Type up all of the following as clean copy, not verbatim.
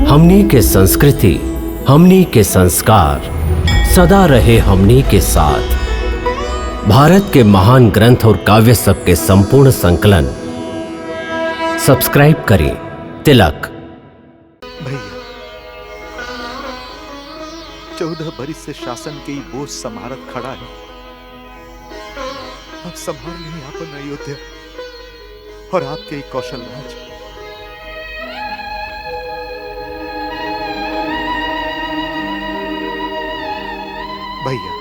हमनी के संस्कृति, हमनी के संस्कार सदा रहे हमनी के साथ। भारत के महान ग्रंथ और काव्य सब के संपूर्ण संकलन सब्सक्राइब करें तिलक। भैया 14 बरिस से शासन के ही बोझ संभारत खड़ा है। अब संभाल नहीं आपन अयोध्या और आपके ही कौशल राज। भैया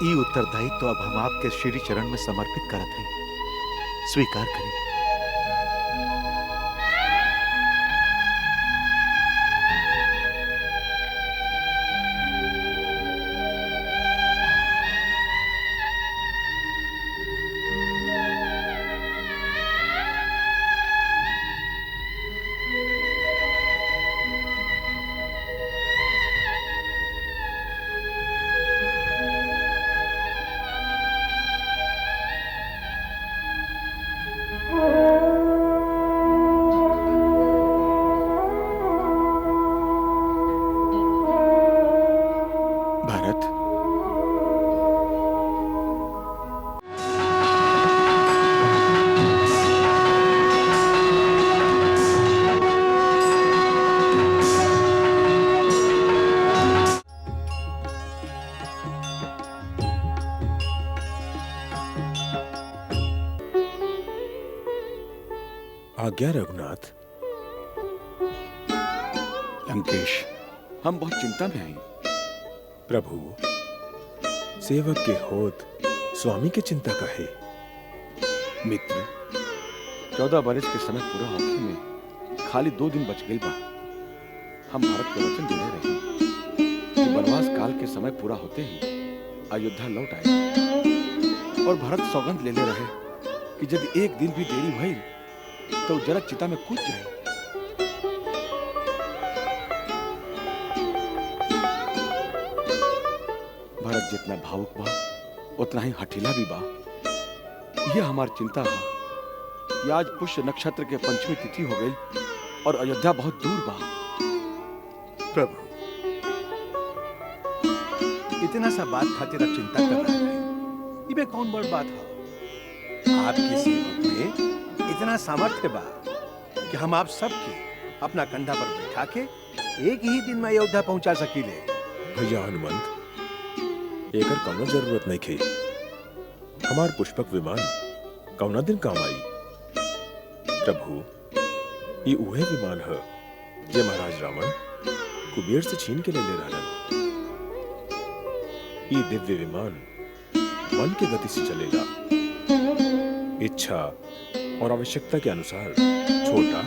ई उत्तरदायित्व तो अब हम आपके श्री चरण में समर्पित करत हैं, स्वीकार करें। आज्ञा रघुनाथ। लंकेश, हम बहुत चिंता में हैं। प्रभु, सेवक के होत स्वामी की चिंता काहे? मित्र, 14 बरस के समय पूरा होने में खाली 2 दिन बच गई बा। हम भारत के वचन देने रहे कि वनवास काल के समय पूरा होते ही अयोध्या लौट आए, और भारत सौगंध ले रहे कि यदि एक दिन भी देरी भई तो जरा चिता में कूद जाए। भरत जितना भावुक बा उतना ही हठीला भी बा। यह हमारी चिंता है कि आज पुष्य नक्षत्र के पंचमी तिथि हो गई और अयोध्या बहुत दूर बा। प्रभु, इतना सा बात खातिर अब चिंता कर रहा है, इबे कौन बड़ बात है? आपकी सेवक में इतना सामर्थ्य बा कि हम आप सबके अपना कंधा पर बैठा के एक ही दिन में अयोध्या पहुंचा सकीले। भैया हनुमंत, एकर कौनो जरूरत नहीं खे। हमार पुष्पक विमान कौना दिन काम आई? प्रभु, ये उहे विमान है जे महाराज रावण कुबेर से छीन के ले रहलन। ये दिव्य विमान मन के गति से चलेगा। इच्छा और आवश्यकता के अनुसार छोटा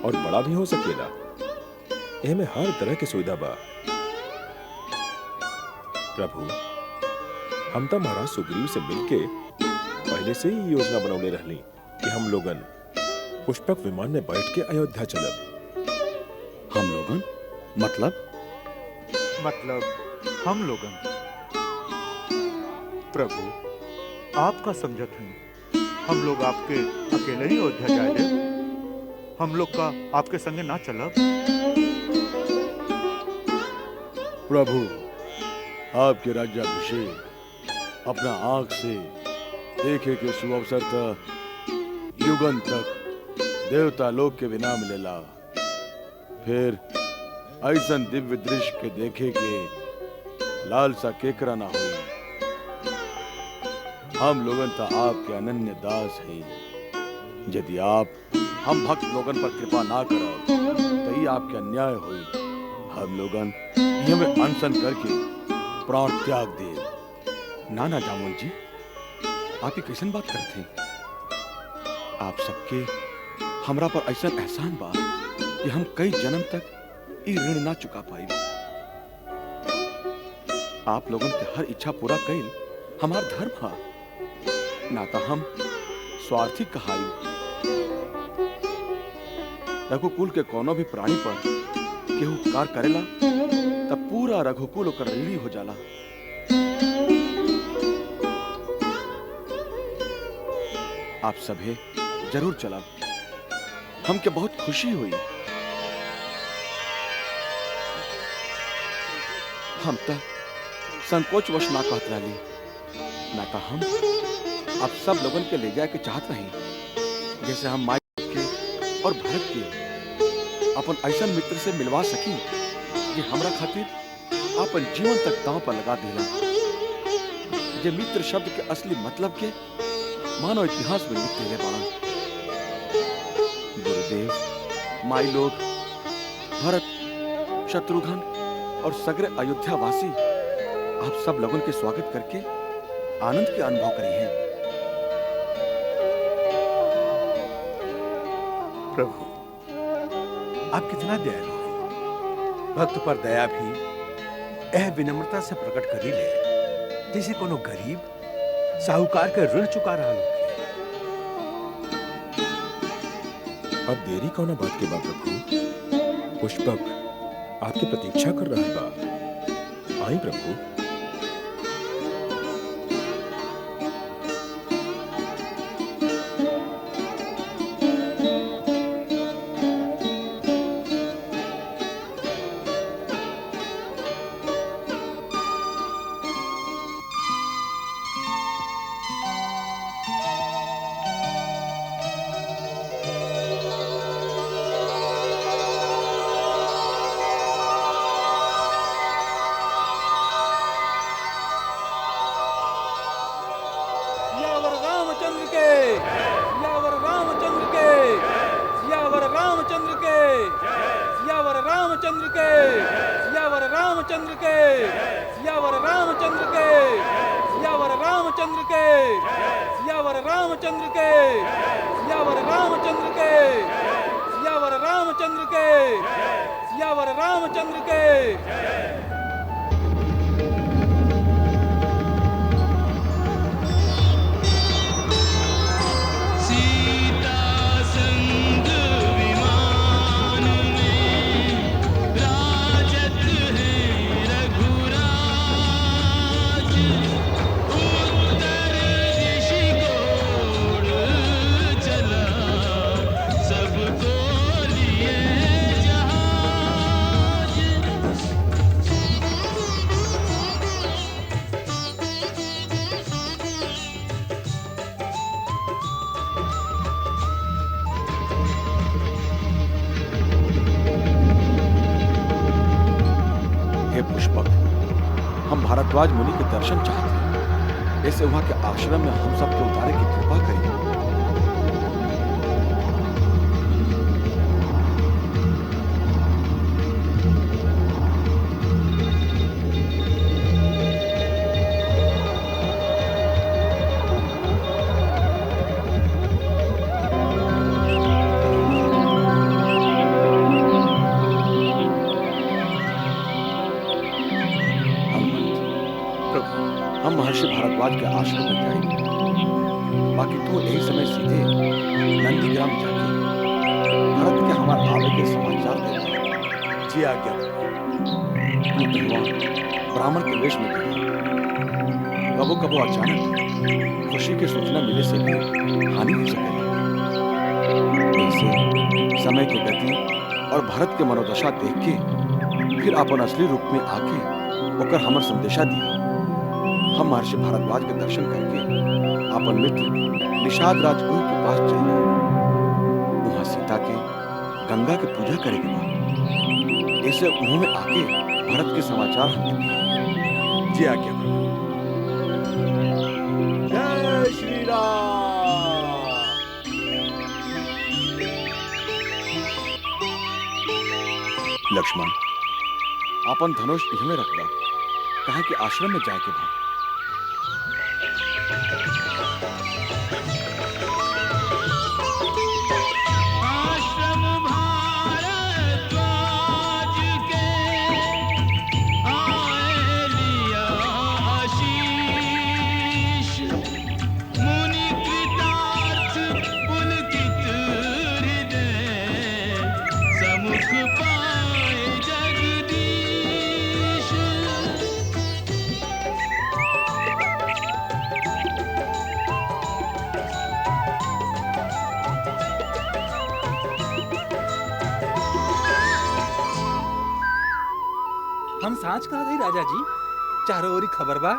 और बड़ा भी हो सकेला। इनमें हर तरह की सुविधा बा। प्रभु, हम तो महाराज सुग्रीव से मिलके पहले से ही योजना बनौले रहनी कि हम लोगन पुष्पक विमान में बैठ के अयोध्या चलब। हम लोगन मतलब हम लोगन। प्रभु, आपका समझत है हम लोग आपके अकेले ही अयोध्या जाए? हम लोग का आपके संगे ना चलब? प्रभु, आपके राज्याभिषेक अपना आंख से देखे के सुअवसर तक युगन तक देवता लोग के बिना मिलेला। फिर ऐसा दिव्य दृश्य के देखे के लालसा केकरा ना हुई। हम लोगन तो आपके अनन्य दास हैं। यदि आप हम भक्त लोगन पर कृपा ना करो तो ये आपके अन्याय हुई। हम लोगन ये में अनशन करके प्राण त्याग दे। नाना जामुन जी, आप ही कैसन बात करते हैं? आप सबके हमरा पर ऐसा एहसान बा कि हम कई जन्म तक ये ऋण ना चुका पाई। आप लोगन के हर इच्छा पूरा कईल हमार धर्म है, ना तो हम स्वार्थी कहाई। रघुकुल के कोनो भी प्राणी पर केहू उपकार करेला तब पूरा रघुकुल ओकर ऋणी हो जाला। आप सभे जरूर चलब। हमके बहुत खुशी हुई। हम तक संकोच वश ना कहत रही, ना का हम अब सब लोगन के ले जाए के चाहत रही, जैसे हम माई के और भारत के अपन ऐसा मित्र से मिलवा सकी कि हमरा खातिर अपन जीवन तक दांव पर लगा देला। जे मित्र शब्द के असली मतलब के मानव इतिहास में लिख देले बाड़न। गुरुदेव, माई लोग, भरत, शत्रुघ्न और सगरे अयोध्या वासी आप सब लोगों के स्वागत करके आनंद के अनुभव करी हैं। प्रभु, आप कितना दयालु हैं। भक्त पर दया भी यह विनम्रता से प्रकट करी ले जैसे कोनो गरीब साहूकार के ऋण चुका रहा लोग। अब देरी कौना बात के बा प्रभु? पुष्पक आपकी प्रतीक्षा कर रहा बा। आई प्रभु। भारद्वाज मुनि के दर्शन चाहते हैं, ऐसे वहां के आश्रम में हम सबके उतारे की कृपा करिए। हम महर्षि भारद्वाज के आश्रम में जाएंगे, बाकी तू यही समय सीधे नंदीग्राम जाके भरत के हमारे आवे के समाचार दे। जी आज्ञा। तू भगवान ब्राह्मण के वेश में गया, कबो कबो अचानक खुशी की सूचना मिले से भी हानि हो सके। ऐसे समय की गति और भरत के मनोदशा देख के फिर अपन असली रूप में आके ओकर हमर संदेशा दी। हम महर्षि भारद्वाज के दर्शन करके अपन मित्र निषाद राजगुरु के पास चले। वहां सीता के गंगा के पूजा करेंगे बाद ऐसे उन्होंने आके भरत के समाचार हमें दिए। जी आज्ञा। जय श्री राम। लक्ष्मण, अपन धनुष इहमें रखता, कहा कि आश्रम में जाए के बाद हम सांच कहा थे राजा जी, चारों ओरी खबर बा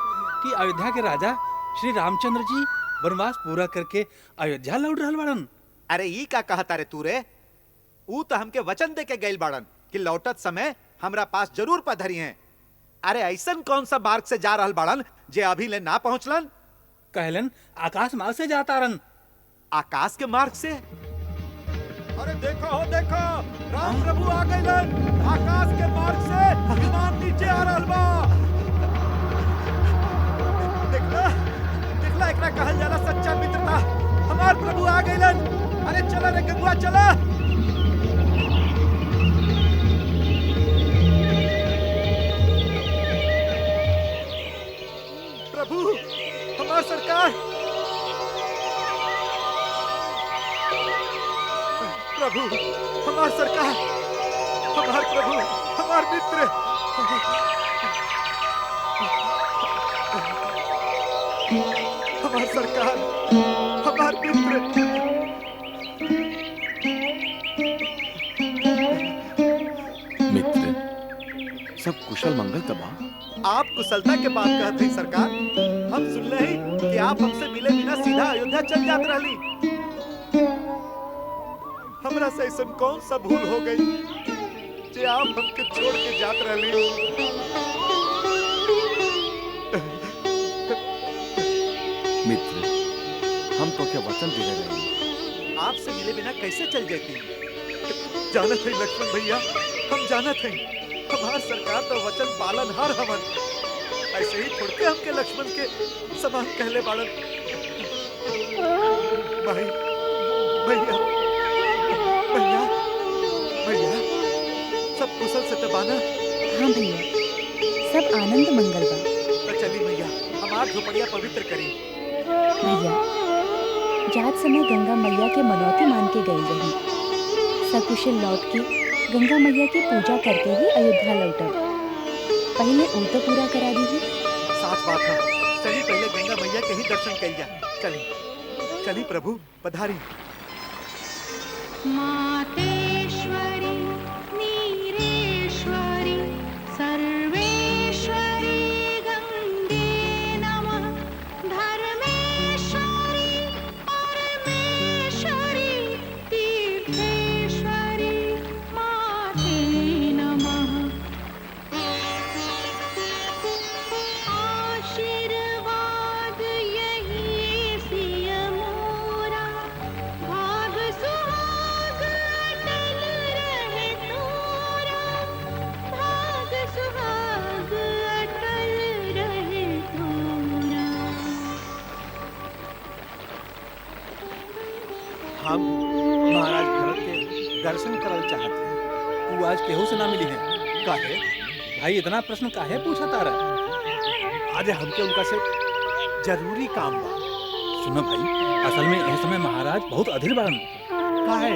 कि अयोध्या के राजा श्री रामचंद्र जी वनवास पूरा करके अयोध्या लौट रहल बाड़न। अरे ई का कहता रे तू रे? ऊ तो हमके वचन दे के गइल बाड़न कि लौटत समय हमरा पास जरूर पधरी हैं। अरे ऐसन कौन सा मार्ग से जा रहल बाड़न जे अभी ले ना पहुंचलन? कहलन आकाश मार्ग से जाता रन। आकाश के मार्ग से? अरे देखो हो देखो, राम प्रभु आ गइलन। आकाश के मार्ग से विमान नीचे आ रहल बा। देखला देखला, एकरा कहल जाला सच्चा मित्रता। हमार प्रभु आ गइलन। अरे चला रे गंगुआ चला। प्रभु, हमार सरकार, प्रभु, हमार सरकार, हमार प्रभु, हमार मित्र, हमार सरकार, हमार मित्र। मित्र, सब कुशल मंगल तबा? आप कुशलता के बात कहते हैं सरकार। हम सुन रहे हैं कि आप हमसे मिले बिना सीधा अयोध्या चल जात रहली। हमरा से ऐसा कौन सा भूल हो गई जे आप हमके छोड़ के जात रहली? मित्र, हम तो क्या वचन दे रहे हैं। आपसे मिले बिना कैसे चल जाती? जानत है लक्ष्मण भैया, हम जानत हैं। हमार सरकार तो वचन पालन हार हमन। ऐसे ही थोड़ के हमके लक्ष्मण के समान कहले बाड़न। भाई, भैया, भैया, भैया, सब कुशल से तबाना? हाँ भैया, सब आनंद मंगल बा। तो चली भैया, हमार झोपड़िया पवित्र करी। भैया, जात समय गंगा मैया के मनौती मान के गई रही। सकुशल लौट के गंगा मैया की पूजा करके ही अयोध्या लौटब। पहले वो तो पूरा करा दी। साच बात है। चली पहले गंगा मैया के ही दर्शन करिया। चली चली प्रभु पधारी। मातेश्वरी नीरेश्वरी सर्वेश्वरी गंगे नमः। धर्मेश्वरी परमेश्वरी तीर्थेश्वरी माते नमः। आशीर्वाद यही सिय मोरा, भाग सुहाग अटल रहे तोरा। भाग सुहाग अटल रहे तोरा। हम महाराज भरत के दर्शन करल चाहते हैं। तू आज केहू से ना मिली है? काहे? भाई इतना प्रश्न काहे पूछा तारा? आज हमके उनका से जरूरी काम बा। सुनो भाई, असल में यह समय महाराज बहुत अधीर बाड़न। काहे?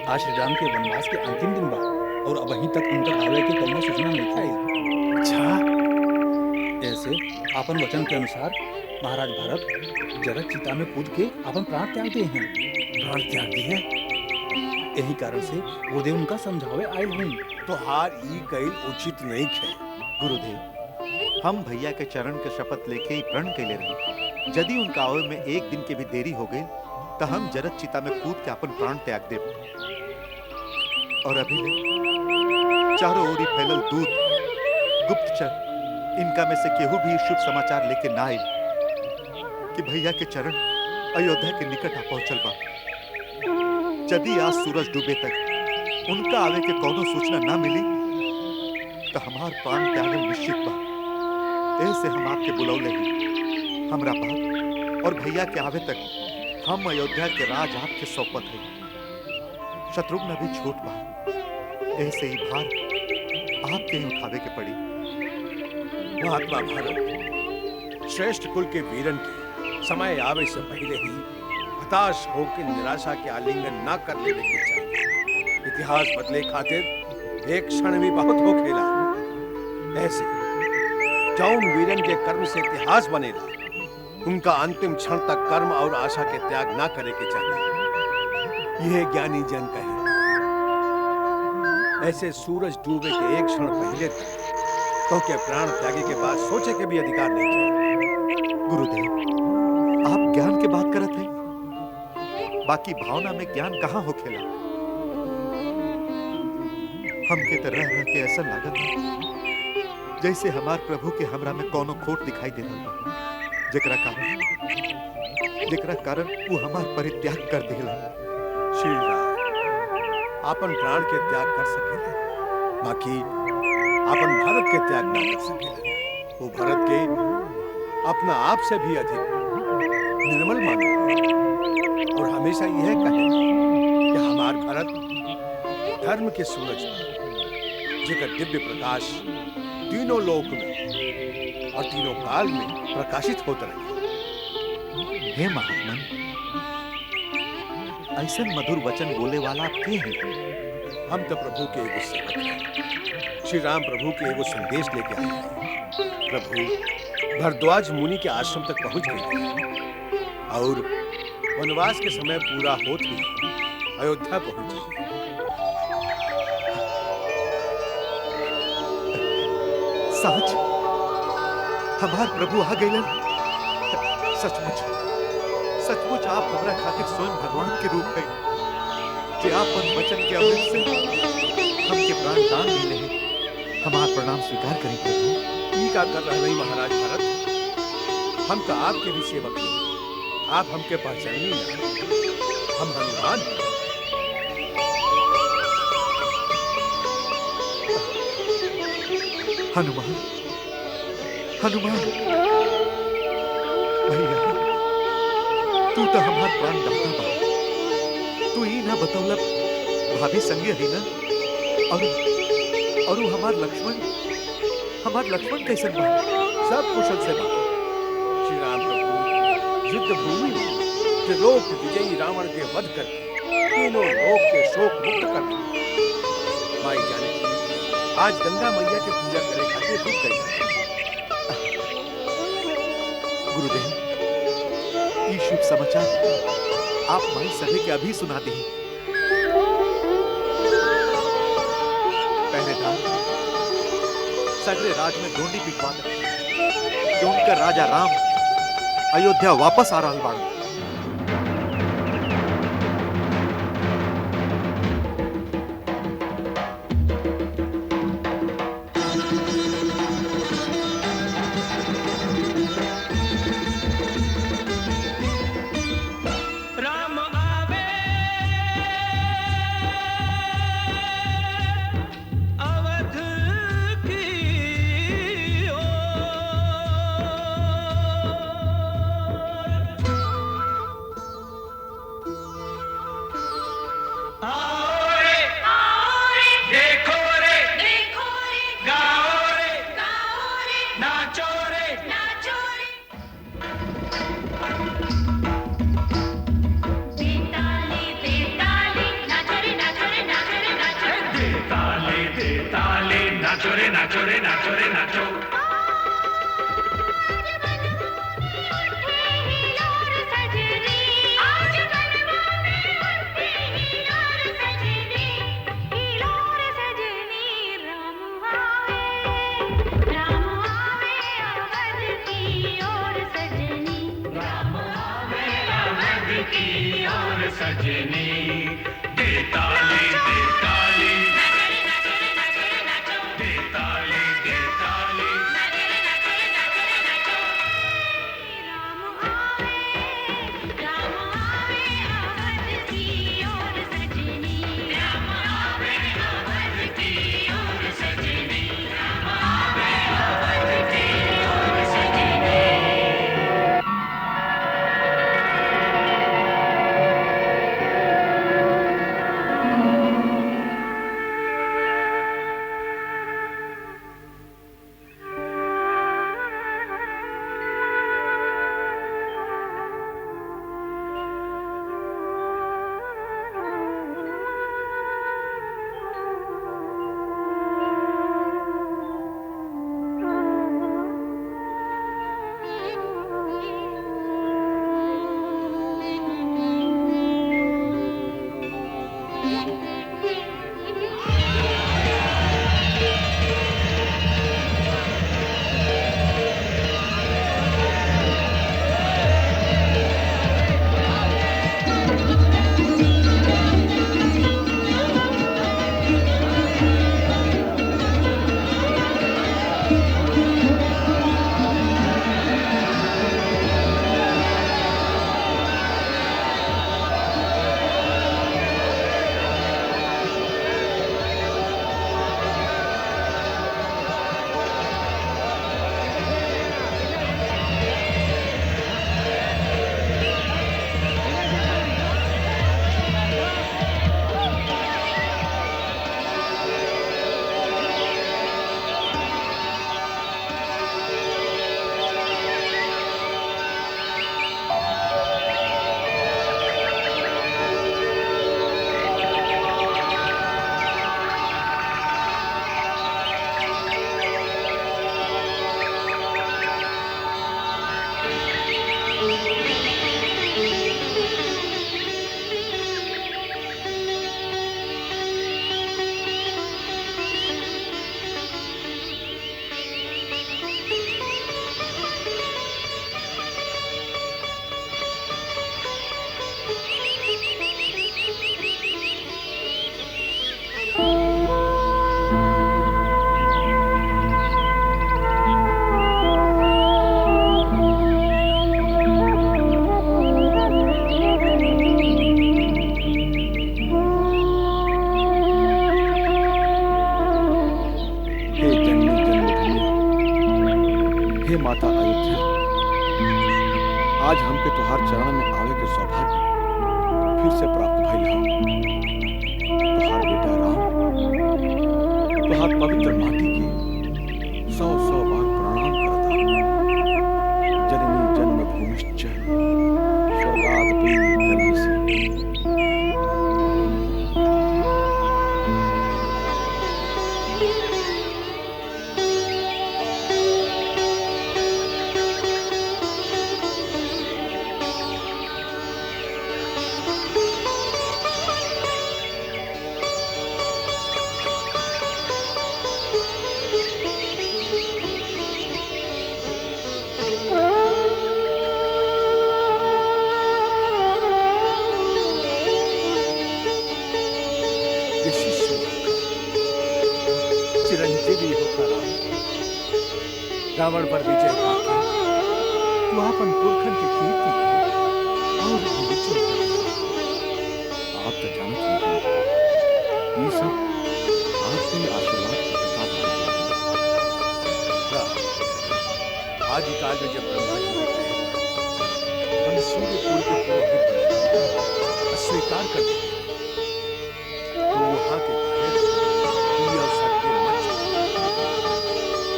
आज श्री राम के वनवास के अंतिम दिन बा और अब अभी तक उनका आवे की कौनो सूचना नहीं आई। अच्छा, ऐसे अपन वचन के अनुसार महाराज भरत जरत चिता में कूद के अपन प्राण त्याग दिए हैं। प्राण त्याग दिए? यही कारण से गुरुदेव उनका समझावे आयल हैं। तो हार ई कईल उचित नहीं खे। गुरुदेव, हम भैया के चरण के शपथ लेके ही प्रण कैले रही। यदि उनका आवे में एक दिन के भी देरी हो गई तो हम जरत चिता में कूद के अपन प्राण त्याग देव। और अभी ले चारों ओरी फैलल दूत, गुप्तचर, इनका में से केहू भी शुभ समाचार लेके ना आए कि भैया के चरण अयोध्या के निकट आ पहुंचल बा। यदि आज सूरज डूबे तक उनका आवे के कोनो सूचना ना मिली तो हमार प्राण त्यागल निश्चित बा। ऐसे हम आपके बुलौले हैं। हमरा बात और भैया के आवे तक हम अयोध्या के राज आपके सौंपत है। शत्रुघ्न भी छोट बा। ऐसे ही भार आपके ही उठावे के पड़ी। महात्मा भारत श्रेष्ठ कुल के वीरन के समय आवे से पहले ही हताश होकर निराशा के आलिंगन ना कर लेने के चाहिए। इतिहास बदले खातिर एक क्षण भी बहुत हो खेला। ऐसे जौन वीरन के कर्म से इतिहास बनेला, उनका अंतिम क्षण तक कर्म और आशा के त्याग ना करे के चाहिए। यह ज्ञानी जन कहे। ऐसे सूरज डूबे के एक क्षण पहले तक तो के प्राण त्यागी के बाद सोचे के भी अधिकार नहीं थे। गुरुदेव, आप ज्ञान के बात करत हैं, बाकी भावना में ज्ञान कहाँ होखेला। हमके तरह रह के ऐसा लागत है जैसे हमार प्रभु के हमरा में कोनो खोट दिखाई दे रहा बा, जेकरा कारण वो हमार परित्याग कर देला। श्री राम आपन प्राण के त्याग कर सके, बाकी आपन भारत के त्याग ना कर सके। वो भारत के अपना आप से भी अधिक निर्मल मानो और हमेशा यह कहे कि हमार भारत धर्म के सूरज जेकर दिव्य प्रकाश तीनों लोक में और तीनों काल में प्रकाशित होता रहे। हे महात्मन, ऐसे मधुर वचन बोले वाला आप के हैं? हम तो प्रभु के एगो सेवक हैं। श्री राम प्रभु के एगो संदेश लेके आए हैं। प्रभु भरद्वाज मुनि के आश्रम तक पहुंच गए हैं और वनवास के समय पूरा होते ही अयोध्या पहुंच गए। सच हमार प्रभु आ गए। सचमुच सचमुच आप हमरा खातिर स्वयं भगवान के रूप में, जे आपन वचन के अमृत से हमके प्राण दान दिले हैं। हमार प्रणाम स्वीकार करें प्रभु। ये का कर रहे नहीं महाराज भरत, हम तो आपके भी सेवक हैं। आप हमके पहचानिए ना, हम हनुमान हैं। हनुमान, हनुमान भैया, तू तो हमार प्राण दाता बा। तू ही ना बतौला भाभी संगे ही ना, और हमार लक्ष्मण कैसे बा? सब कुशल से बा। श्री राम प्रभु युद्ध भूमि में त्रिलोक विजयी रावण के वध करके तीनों लोक के शोक मुक्त कर दिए। माई जाने आज गंगा मैया की पूजा करे खातिर रुक गई। गुरुदेव, ये शुभ समाचार आप माई सभी के अभी सुना दी। पहरेदार सगरे राज में ढूंढी पिटवा दे कि उनका राजा राम अयोध्या वापस आ रहा बाड़ू। हे माता अयोध्या, आज हमके तुहार चरण में आवे के सौभाग्य फिर से प्राप्त भइल हो। तुहार बेटा राम तुहार पवित्र माटी के 100 बार प्रणाम करता। जननी जन्म भूमिश्च स्वर्गादपि गरीयसी। चिरंजीवी होकर रावण पर विजय पाके तू अपन पुरखन के कीर्ति के और भी विजय कर। आप तो जानते हैं ये सब आपके आशीर्वाद की किताब है। आदिकाल में जब ब्रह्मा जी ने हम सूर्यकुल के पुरोहित अस्वीकार कर दिए तो वहां के और सबके मच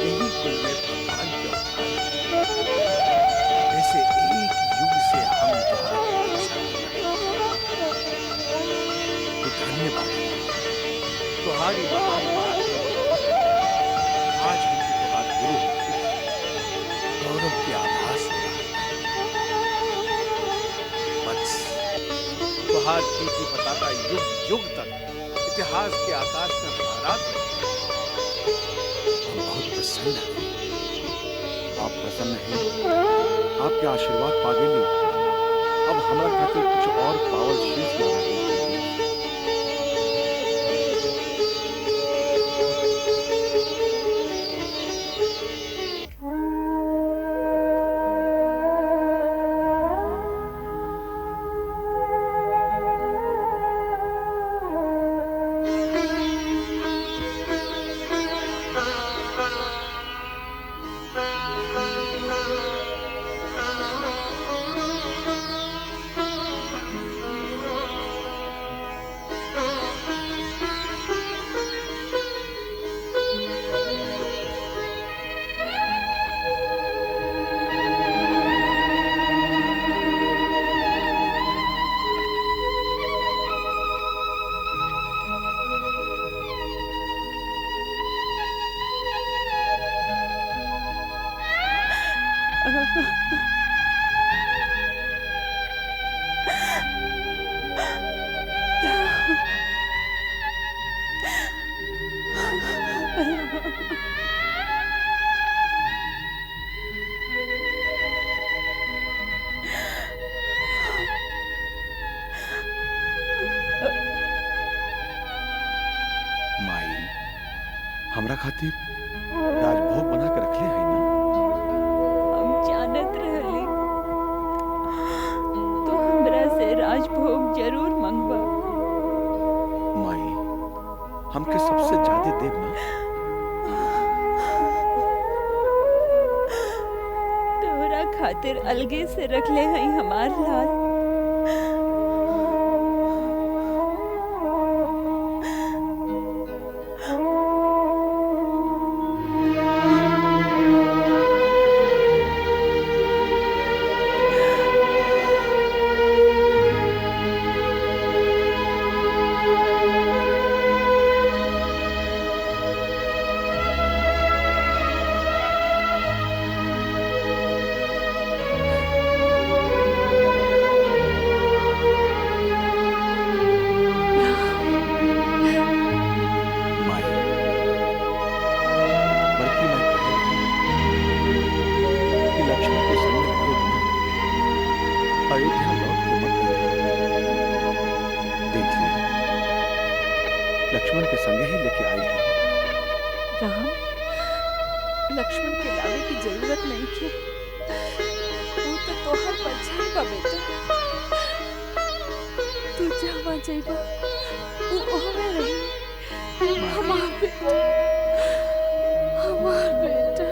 यही कुल में भगवान के अवतार ऐसे एक युग से हम तो धन्यवाद तुम्हारी महान बात आज हमके तुम्हारे गुरु गौरव के आभास हो रहा बस तुहार कीर्ति पताका युग युग तक इतिहास के आकाश में फहरात है। हम बहुत प्रसन्न हैं। आप प्रसन्न हैं, आपके आशीर्वाद पागे ले। अब हमारा खातिर कुछ और पावल शेष ना रहे। हमरा खातिर राजभोग बना के रखले है ना। हम जानत रहली तो हमरा से राजभोग जरूर मंगवा। माई हमके सबसे ज्यादा देव ना। तोहरा खातिर अलगे से रखले हैं हमार लाल। अयोध्या लौट के मत देख ली, लक्ष्मण के संगे ही लेके आई है। राम, लक्ष्मण के लावे की जरूरत नहीं थी। तू तो तोहर परछाई बा बेटा। तू जहाँ जाइबा तू ओहमे रही। हमार बेटा, हमार बेटा।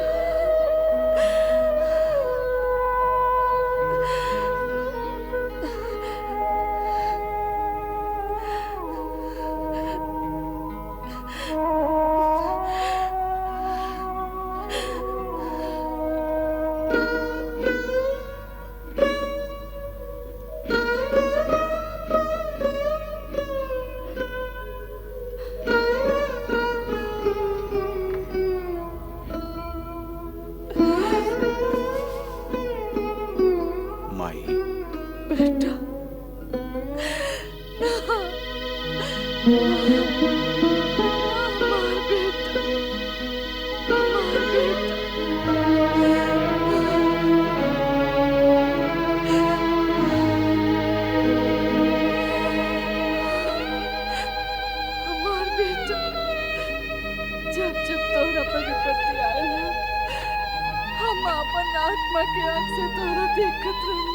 हमार बेटा, हमार बेटा। हमार बेटा, जब जब तोहरा पर विपत्ति आयल हम अपन आत्मा के आँख से तोहरा देखत रही,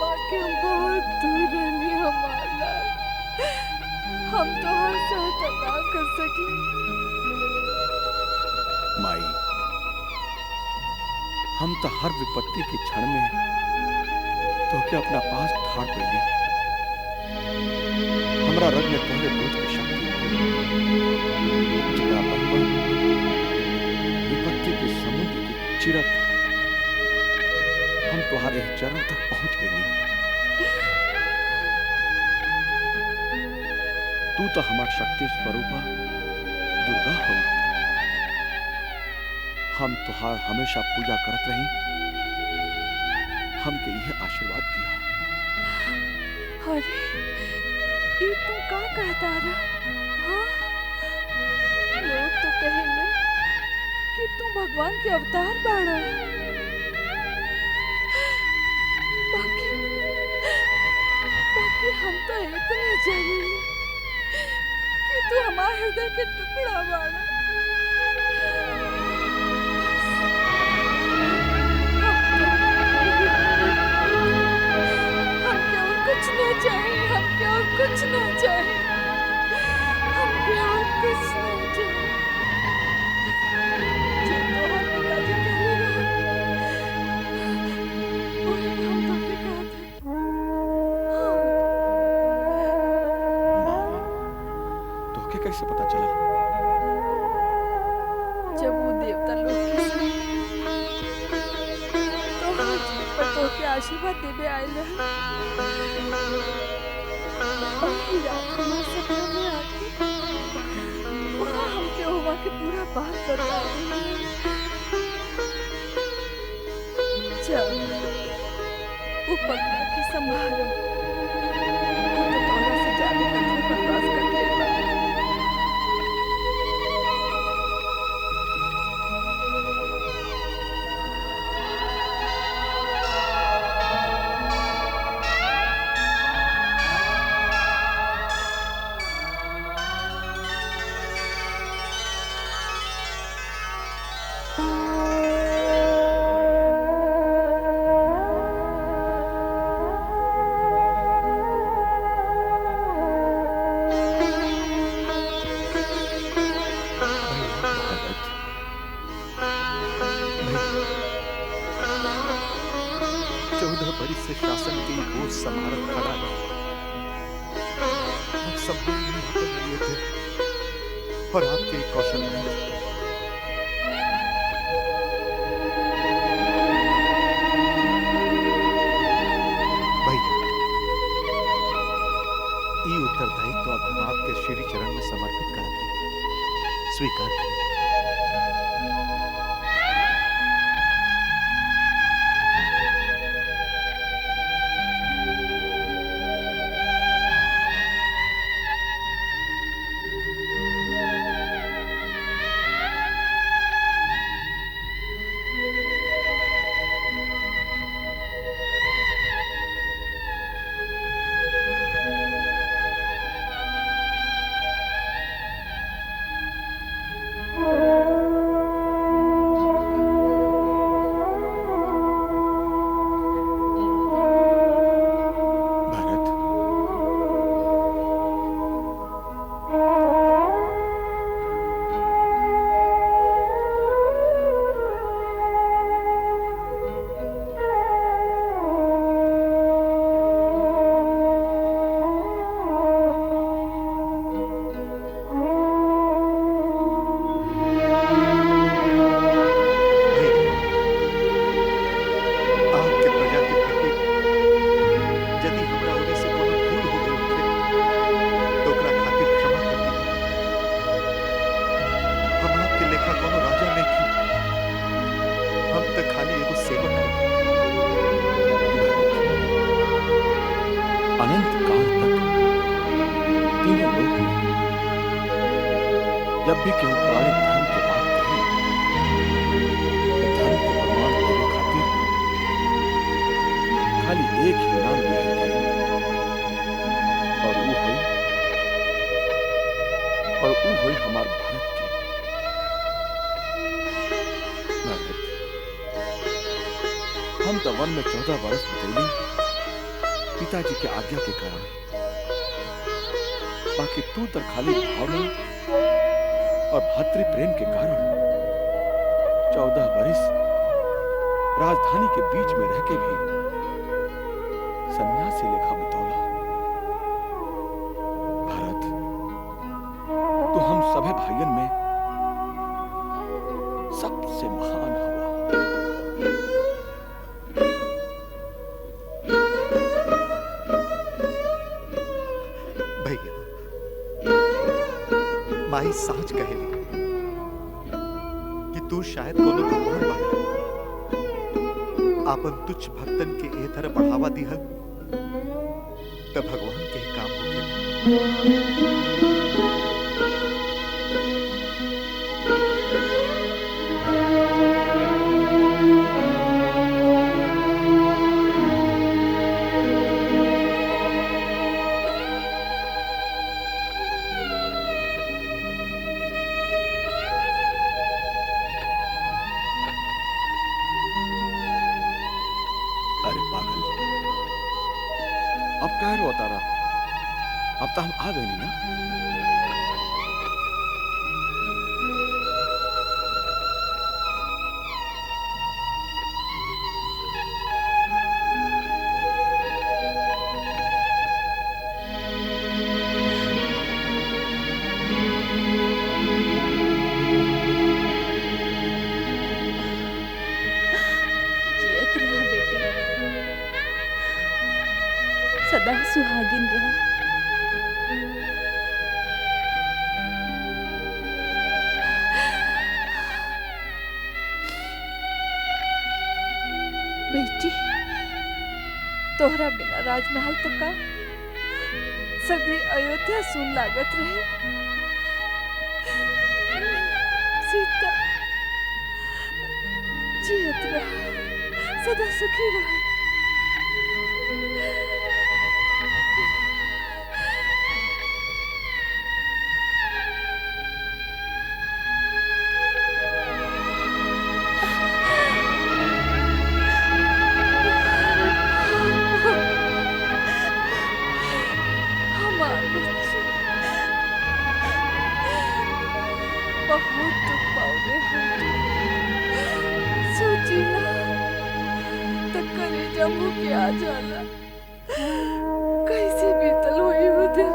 बाकी हम बहुत दूर रहली हमार लाल। हम तोहर सहायता ना कर सकली। माई, हम तो हर विपत्ति के क्षण में तो के अपना पास ठाड़ पैली। हमरा रग में तोहरे दूध की शक्ति जगह पर विपत्ति के समुद्र की चिरत हम तुम्हारे चरण तक पहुंच गए। तू तो हमार शक्ति स्वरूपा दुर्गा हो। हम तुहार हमेशा पूजा करत रही। हमके यह आशीर्वाद दिया। अरे ये तू का कहता रहा? हाँ, लोग तो कहेंगे कि तू भगवान के अवतार बाड़ा। बाकी हम तो इतने जाने कि तू हमारे हृदय के टुकड़ा बाड़ा। कुछ नहीं चाहिए, हमके और कुछ नहीं चाहिए, हमके और कुछ नहीं चाहिए। जो तोहर पिताजी कहले रहे, वही हम तोके कहत हई। तोके कैसे पता चला? जब वो देवता लोग के संग तोहर जीव पर तोके आशीर्वाद देवे आयल रहे, वही रात हमारे सपने में आके वहाँ हमके हुआ के पूरा बात बता दी। चल वो पकड़ा के संभालो, वो तो तोहरा से ज्यादा कठिन बर्दाश्त कर लेगा। से शासन के बोझ समारत खड़ा है। हम सब लोग यहाँ पर लिए थे और आपके कौशल में उत्तरदायित्व तो अब हम आपके श्री चरण में समर्पित करते हैं। स्वीकार करें। जब भी केहू पुराने धर्म के बात कही तो धर्म के प्रमाण देने खातिर खाली एक ही नाम लिया गया और वो हुई हमार भारत की। भारत, हम तो वन में 14 बरस बितेली पिताजी के आज्ञा के कारण। बाकी तू तो खाली भावना और भातृ प्रेम के कारण 14 बरिस राजधानी के बीच में रह के भी सन्यासी लेखा बतौला। भारत, तो हम सभी भाइयों में सबसे महान हुआ। भैया, माई साच कहेली कि तू शायद कोनो भगवान बाड़ा। आपन तुच्छ भक्तन के ए तरह बढ़ावा दिहल तब भगवान के ही काम हो गया। अरे पागल, अब क्या रोता रहा? अब तो हम आ गए नहीं ना। जियत रहा बेटी, सदा सुहागिन रहा। बेटी, तोहरा बिना राजमहल तो का सगरी अयोध्या सुन लागत रही। सीता जियत रहा, सदा सुखी रहा। हमार बच्ची बहुत दुख पाओगे हम। सोचिला तो कलेजा मुँह के आ जाला। कैसे बीतल हुई वो दिन।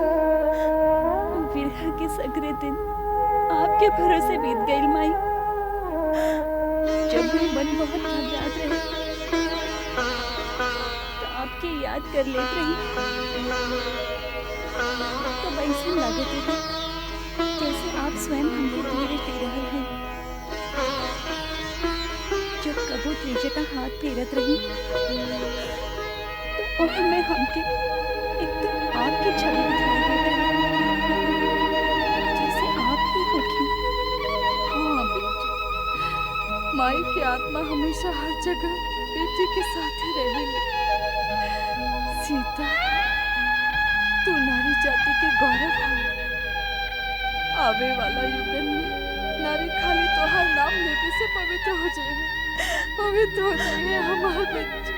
विरह के सगरे दिन आपके भरोसे बीत गई माई। जब भी मन बहुत घबरात रहे तो आपके याद कर लेत रही। तब ऐसे लागत है जैसे आप स्वयं हमको धीरे दे रहे हैं। जब कबो तेजे का हाथ फेरत रही तो ओह में हमके एकदम आपकी छवि दिखाई देत रही, जैसे आप ही होगी। हाँ बेटी, माई की आत्मा हमेशा हर जगह बेटी के साथ ही रहेगी। सीता, तू नारी जाति के गौरव है। आवे वाला युगन में नारी खाली तोहार नाम लेने से पवित्र हो जाएगी। पवित्र हो जाएगी हमार बच्ची।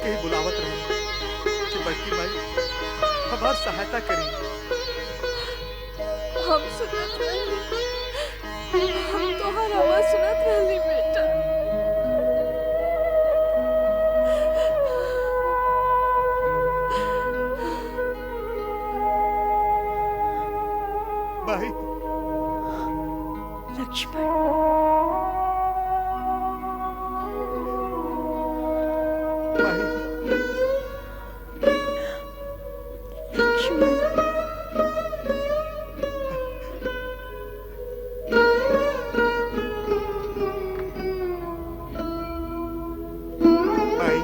के ही बुलावत रहे कि बड़की माई हमार सहायता करी। हम सुनत रहली, हम तोहार आवाज सुनत रहली बेटा। माई लक्ष्मण, माई लक्ष्मण, माई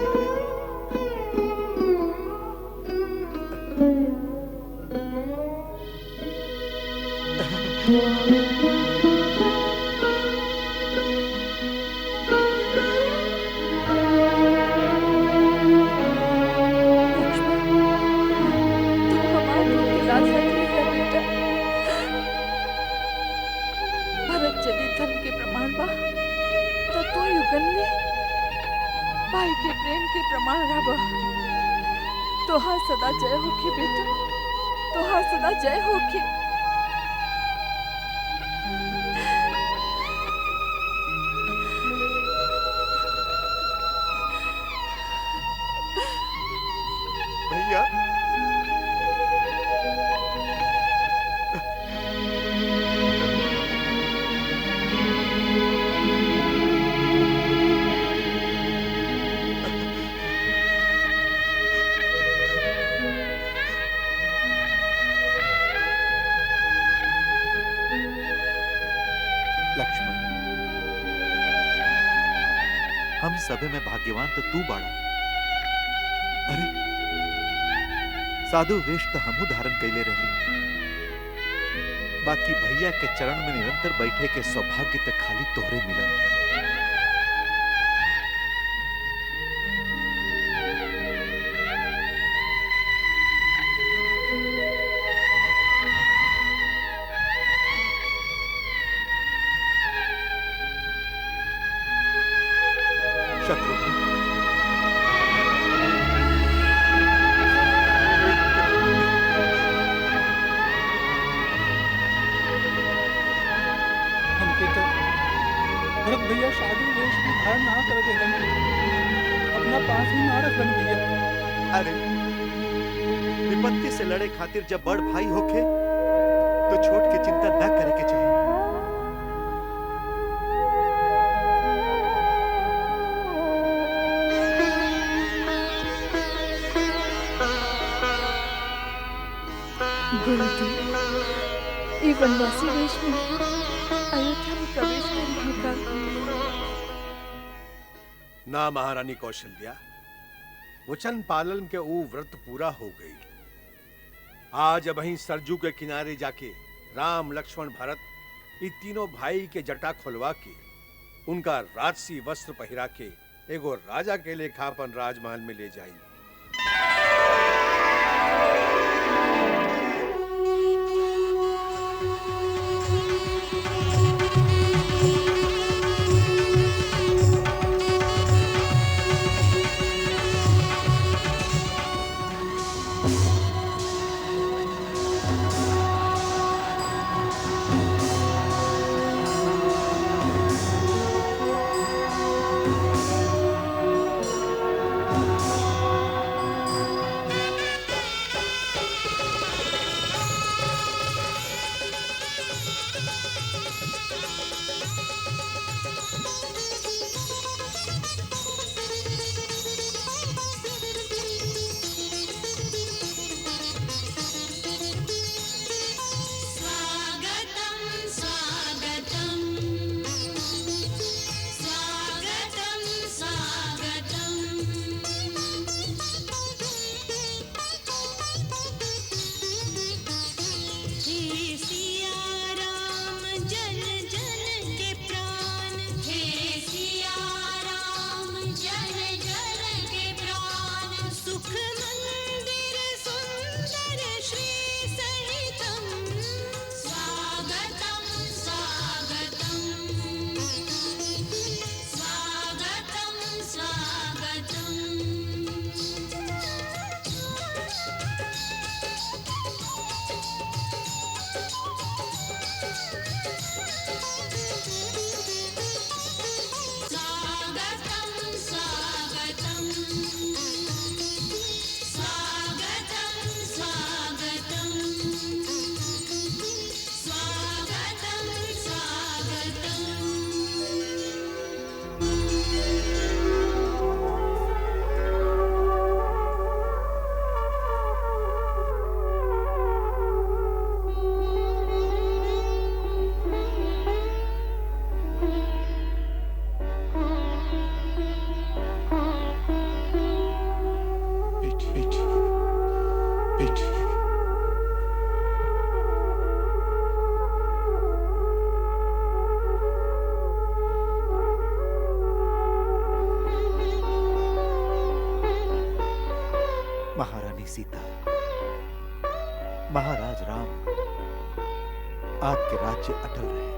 तू हमार दुख की लाज रख ली है बेटा। भरत यदि धर्म के प्रमाण बा तो तू युगन में भाई के प्रेम के प्रमाण रहा। तोहार सदा जय होखे बेटा, तोहार सदा जय होखे। भैया लक्ष्मण, हम सबे में भाग्यवान तो तू बाड़ा। अरे साधु वेश तो हमू धारण कैले रहली, बाकी भैया के चरण में निरंतर बैठे के सौभाग्य तक खाली तोहरे मिला। शत्रुघ्न, हमके तो भरत भैया साधु वेश में धारण ना कर देलन, अपना पास ही ना रखन भैया। अरे विपत्ति से लड़े खातिर जब बड़ भाई होखे तो छोट के चिंता न करे के चाहिए। गुरुदेव, ये वनवासी वेश में अयोध्या में प्रवेश करने का ना महारानी कौशल्या, वचन पालन के वो व्रत पूरा हो गई। आज वहीं सरजू के किनारे जाके राम लक्ष्मण भरत ये तीनों भाई के जटा खोलवा के उनका राजसी वस्त्र पहिरा के एगो राजा के लेखापन राजमहल में ले जाई। बेटी। महारानी सीता, महाराज राम, आपके राज्य अटल रहे।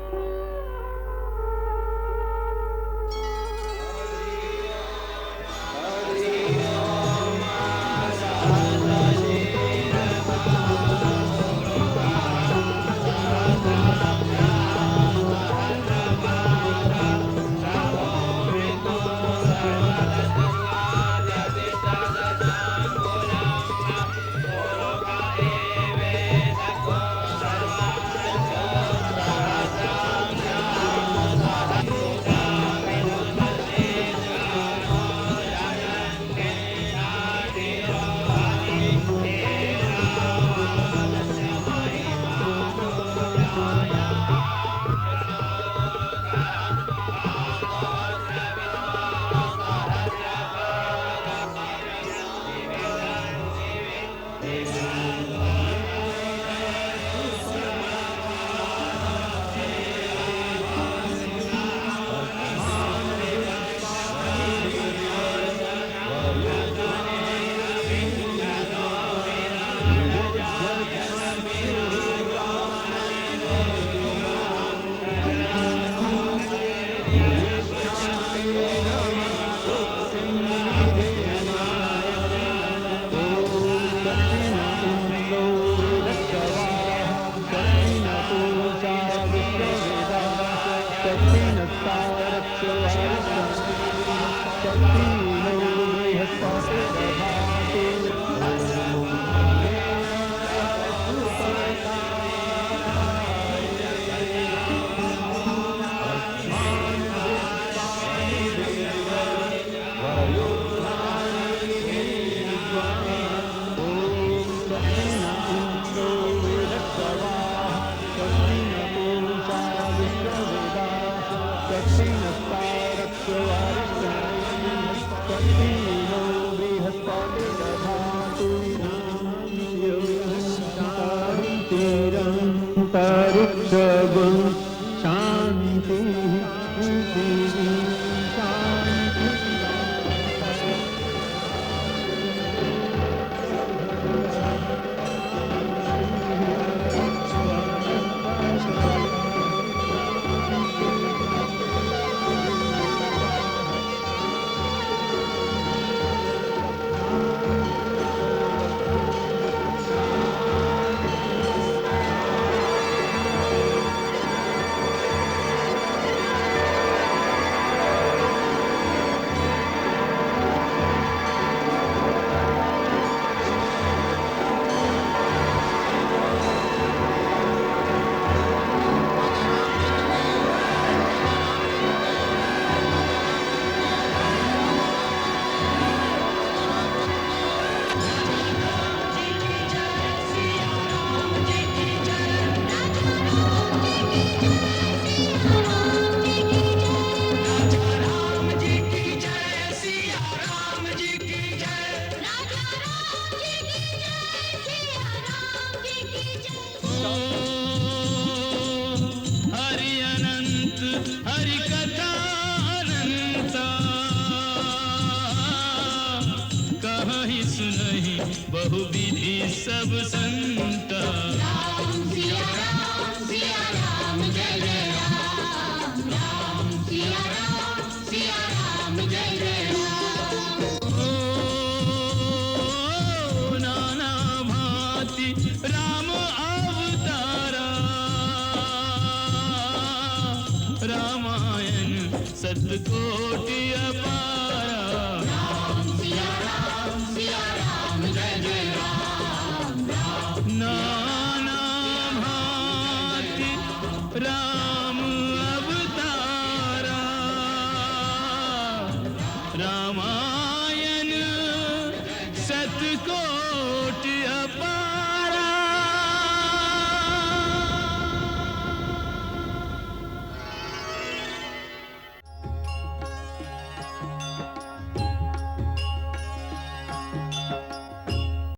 सतकोटि